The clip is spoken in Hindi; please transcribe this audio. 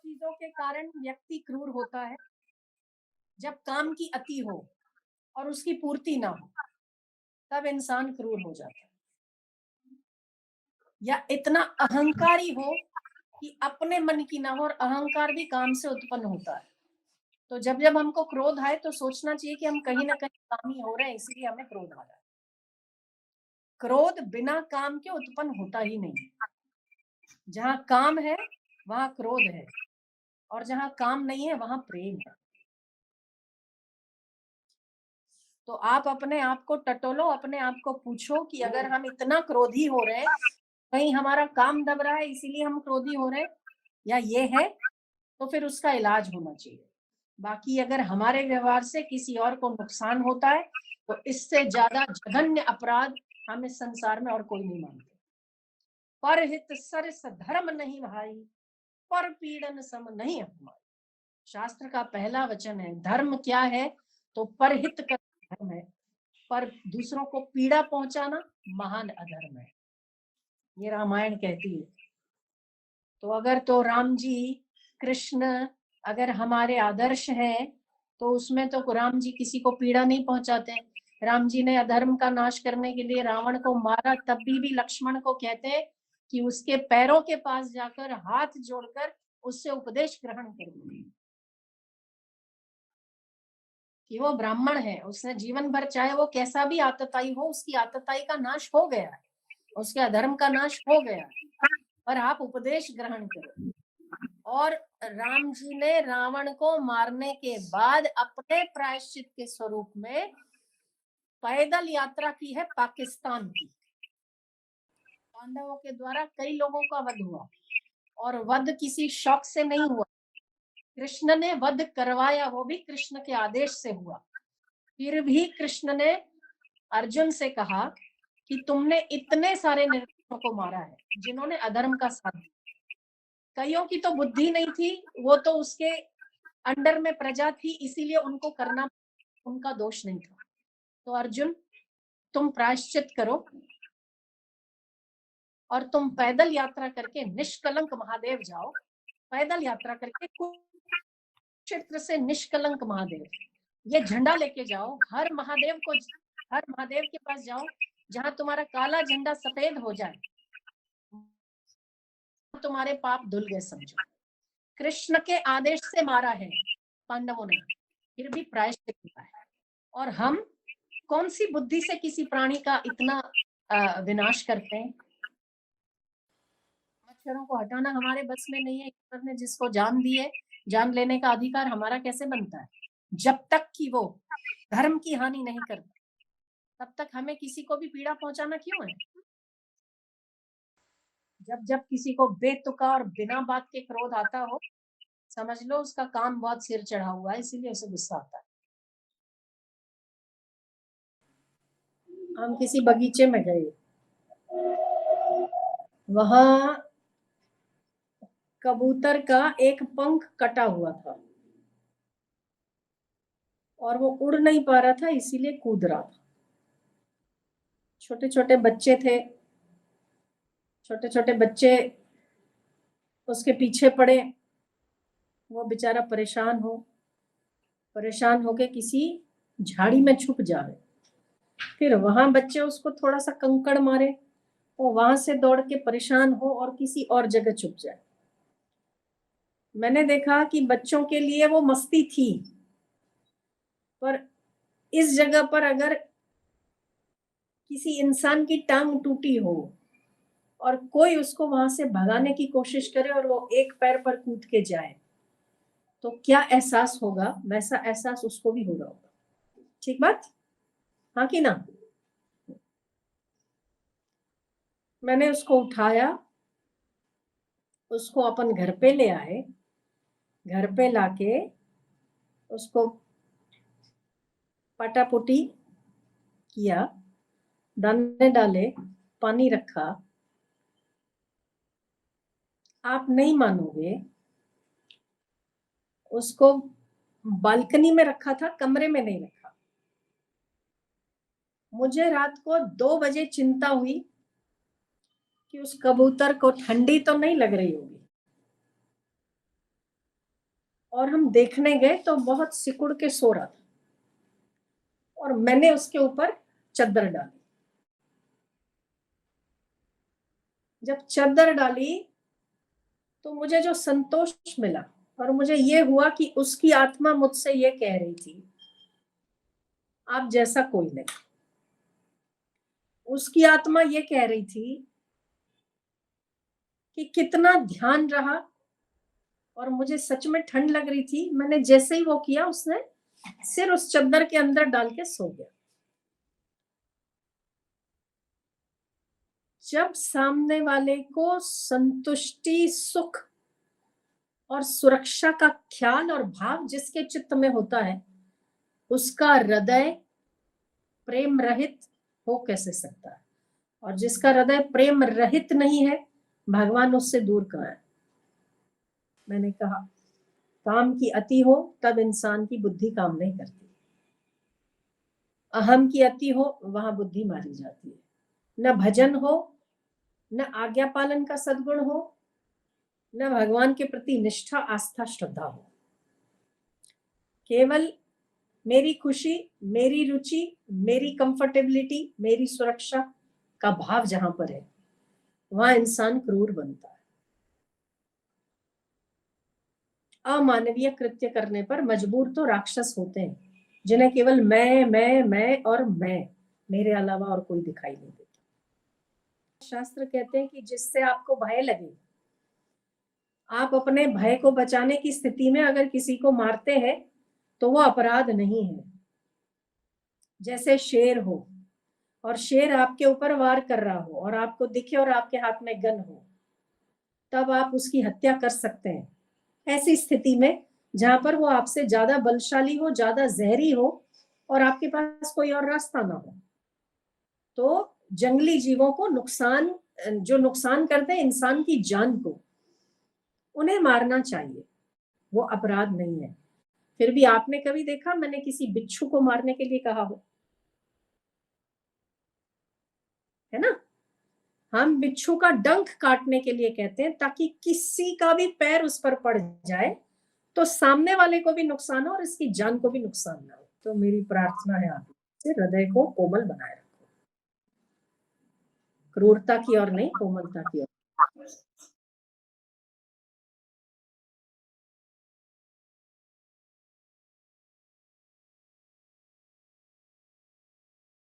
चीजों के कारण व्यक्ति क्रूर होता है। जब काम की अति हो और उसकी पूर्ति ना हो, तब इंसान क्रूर हो जाता है। या इतना अहंकारी हो कि अपने मन की ना हो, और अहंकार भी काम से उत्पन्न होता है। तो जब जब हमको क्रोध आए तो सोचना चाहिए कि हम कहीं ना कहीं कामी हो रहे हैं, इसलिए हमें क्रोध आ रहा है। क्रोध बिना काम के उत्पन्न होता ही नहीं। जहां काम है वहां क्रोध है, और जहां काम नहीं है वहां प्रेम है। तो आप अपने आप को टटोलो, अपने आप को पूछो कि अगर हम इतना क्रोधी हो रहे हैं, कहीं हमारा काम दब रहा है इसीलिए हम क्रोधी हो रहे हैं, या ये है, तो फिर उसका इलाज होना चाहिए। बाकी अगर हमारे व्यवहार से किसी और को नुकसान होता है, तो इससे ज्यादा जघन्य अपराध हम इस संसार में और कोई नहीं मानते। परहित सरस धर्म नहीं भाई, पर पीड़न सम नहीं अपमान। शास्त्र का पहला वचन है। धर्म क्या है? तो परहित का धर्म है, पर दूसरों को पीड़ा पहुंचाना महान अधर्म है। ये रामायण कहती है। तो अगर तो राम जी, कृष्ण अगर हमारे आदर्श हैं, तो उसमें तो राम जी किसी को पीड़ा नहीं पहुंचाते। राम जी ने अधर्म का नाश करने के लिए रावण को मारा, तब भी लक्ष्मण को कहते कि उसके पैरों के पास जाकर हाथ जोड़कर उससे उपदेश ग्रहण करो कि वो ब्राह्मण है, उसने जीवन भर चाहे वो कैसा भी आतताई हो, उसकी आतताई का नाश हो गया है, उसके अधर्म का नाश हो गया है, पर आप उपदेश ग्रहण करो। और राम जी ने रावण को मारने के बाद अपने प्रायश्चित के स्वरूप में पैदल यात्रा की है पाकिस्तान की। पांडवों के द्वारा कई लोगों का वध हुआ, और वध किसी शौक से नहीं हुआ। कृष्ण ने वध करवाया, वो भी कृष्ण के आदेश से हुआ। फिर भी कृष्ण ने अर्जुन से कहा कि तुमने इतने सारे निर्दोषों को मारा है जिन्होंने अधर्म का साथ दिया। कईयों की तो बुद्धि नहीं थी, वो तो उसके अंडर में प्रजा थी, इसीलिए उनको करना उनका दोष नहीं था। तो अर्जुन, तुम प्रायश्चित करो और तुम पैदल यात्रा करके निष्कलंक महादेव जाओ। पैदल यात्रा करके कुरुक्षेत्र से निष्कलंक महादेव, ये झंडा लेके जाओ। हर महादेव के पास जाओ, जहां तुम्हारा काला झंडा सफेद हो जाए, तुम्हारे पाप धुल गए समझो। कृष्ण के आदेश से मारा है पांडवों ने, फिर भी प्रायश्चित किया है। और हम कौन सी बुद्धि से किसी प्राणी का इतना विनाश करते हैं? मच्छरों को हटाना हमारे बस में नहीं है। ईश्वर ने जिसको जान दी है, जान लेने का अधिकार हमारा कैसे बनता है? जब तक कि वो धर्म की हानि नहीं करता, तब तक हमें किसी को भी पीड़ा पहुंचाना क्यों है? जब जब किसी को बेतुका और बिना बात के क्रोध आता हो, समझ लो उसका काम बहुत सिर चढ़ा हुआ है, इसीलिए उसे गुस्सा आता है। हम किसी बगीचे में गए, वहां कबूतर का एक पंख कटा हुआ था और वो उड़ नहीं पा रहा था, इसीलिए कूद रहा था। छोटे छोटे बच्चे थे, छोटे छोटे बच्चे उसके पीछे पड़े। वो बेचारा परेशान होके किसी झाड़ी में छुप जावे। फिर वहां बच्चे उसको थोड़ा सा कंकड़ मारे, वो वहां से दौड़ के परेशान हो और किसी और जगह छुप जाए। मैंने देखा कि बच्चों के लिए वो मस्ती थी, पर इस जगह पर अगर किसी इंसान की टांग टूटी हो और कोई उसको वहां से भगाने की कोशिश करे और वो एक पैर पर कूद के जाए, तो क्या एहसास होगा? वैसा एहसास उसको भी हो रहा होगा। ठीक बात, हाँ कि ना? मैंने उसको उठाया, उसको अपन घर पे ले आए। घर पे लाके उसको पाटापुटी किया, दाने डाले, पानी रखा। आप नहीं मानोगे, उसको बालकनी में रखा था, कमरे में नहीं रखा। मुझे रात को 2 बजे चिंता हुई कि उस कबूतर को ठंडी तो नहीं लग रही होगी। और हम देखने गए तो बहुत सिकुड़ के सो रहा था और मैंने उसके ऊपर चद्दर डाली। जब चद्दर डाली तो मुझे जो संतोष मिला और मुझे ये हुआ कि उसकी आत्मा मुझसे ये कह रही थी, आप जैसा कोई नहीं। उसकी आत्मा ये कह रही थी कि कितना ध्यान रहा और मुझे सच में ठंड लग रही थी। मैंने जैसे ही वो किया, उसने सिर उस चद्दर के अंदर डाल के सो गया। जब सामने वाले को संतुष्टि, सुख और सुरक्षा का ख्याल और भाव जिसके चित्त में होता है, उसका हृदय प्रेम रहित हो कैसे सकता है? और जिसका हृदय प्रेम रहित नहीं है, भगवान उससे दूर कहाँ है? मैंने कहा, काम की अति हो तब इंसान की बुद्धि काम नहीं करती। अहम की अति हो, वहां बुद्धि मारी जाती है। न भजन हो, न आज्ञा पालन का सद्गुण हो, न भगवान के प्रति निष्ठा, आस्था, श्रद्धा हो। केवल मेरी खुशी, मेरी रुचि, मेरी कंफर्टेबिलिटी, मेरी सुरक्षा का भाव जहां पर है, वहां इंसान क्रूर बनता है। अमानवीय कृत्य करने पर मजबूर तो राक्षस होते हैं, जिन्हें केवल मैं और मैं, मेरे अलावा और कोई दिखाई नहीं देता। शास्त्र कहते हैं कि जिससे आपको भय लगे, आप अपने भय को बचाने की स्थिति में अगर किसी को मारते हैं तो वो अपराध नहीं है। जैसे शेर हो और शेर आपके ऊपर वार कर रहा हो और आपको दिखे और आपके हाथ में गन हो, तब आप उसकी हत्या कर सकते हैं। ऐसी स्थिति में जहां पर वो आपसे ज्यादा बलशाली हो, ज्यादा जहरी हो और आपके पास कोई और रास्ता ना हो, तो जंगली जीवों को जो नुकसान करते हैं इंसान की जान को, उन्हें मारना चाहिए। वो अपराध नहीं है। फिर भी आपने कभी देखा मैंने किसी बिच्छू को मारने के लिए कहा हो? है ना? हम बिच्छू का डंक काटने के लिए कहते हैं ताकि किसी का भी पैर उस पर पड़ जाए तो सामने वाले को भी नुकसान हो और इसकी जान को भी नुकसान ना हो। तो मेरी प्रार्थना है आप से, हृदय को कोमल बनाए रखो, क्रूरता की और नहीं, कोमलता की ओर।